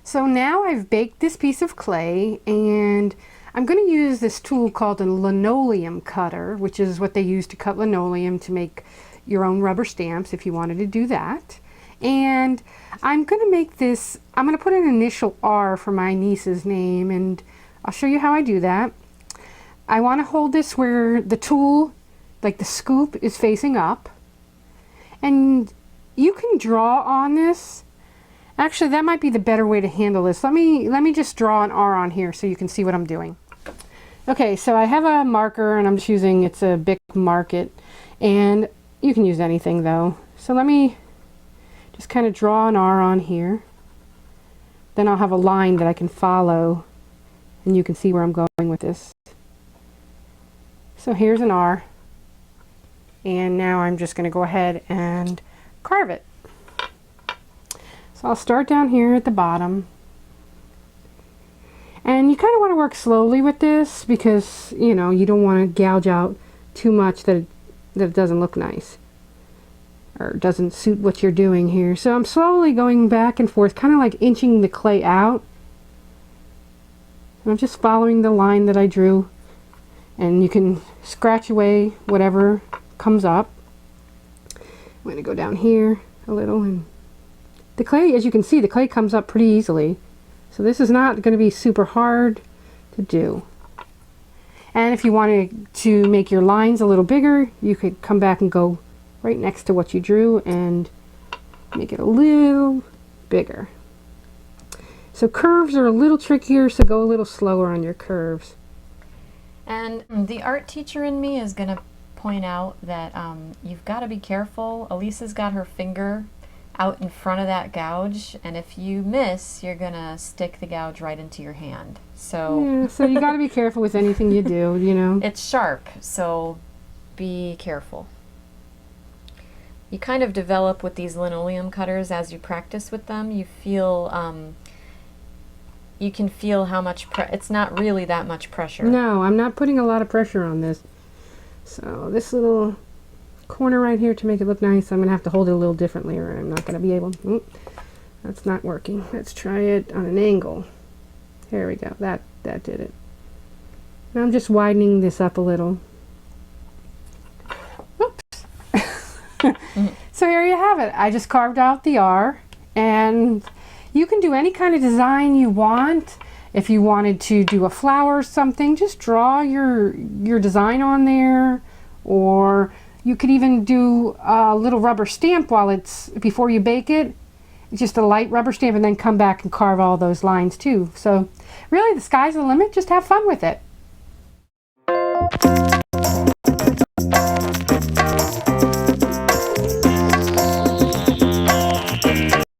So now I've baked this piece of clay, and I'm going to use this tool called a linoleum cutter, which is what they use to cut linoleum to make your own rubber stamps if you wanted to do that. And I'm going to make this, I'm going to put an initial R for my niece's name, and I'll show you how I do that. I want to hold this where the tool, like the scoop, is facing up. And you can draw on this. Actually, that might be the better way to handle this. Let me just draw an R on here so you can see what I'm doing. Okay, so I have a marker, and I'm just using, it's a Bic Market, and you can use anything though. So let me just kind of draw an R on here. Then I'll have a line that I can follow, and you can see where I'm going with this. So here's an R, and now I'm just going to go ahead and carve it. So I'll start down here at the bottom, and you kind of want to work slowly with this because, you know, you don't want to gouge out too much that it doesn't look nice or doesn't suit what you're doing here. So I'm slowly going back and forth, kind of like inching the clay out. And I'm just following the line that I drew, and you can scratch away whatever comes up. I'm going to go down here a little, and the clay, as you can see, the clay comes up pretty easily. So this is not going to be super hard to do. And if you wanted to make your lines a little bigger, you could come back and go right next to what you drew and make it a little bigger. So curves are a little trickier, so go a little slower on your curves. And the art teacher in me is going to point out that you've got to be careful. Elisa's got her finger out in front of that gouge, and if you miss, you're gonna stick the gouge right into your hand. So yeah, so you got to be careful with anything you do, you know. It's sharp, so be careful. You kind of develop with these linoleum cutters as you practice with them. You feel you can feel how much it's not really that much pressure. No, I'm not putting a lot of pressure on this. So this little corner right here, to make it look nice, I'm gonna have to hold it a little differently, or I'm not gonna be able. That's not working. Let's try it on an angle. There we go. That did it. Now I'm just widening this up a little. Oops. So here you have it. I just carved out the R, and you can do any kind of design you want. If you wanted to do a flower or something, just draw your design on there, or you could even do a little rubber stamp before you bake it. Just a light rubber stamp, and then come back and carve all those lines too. So really, the sky's the limit. Just have fun with it.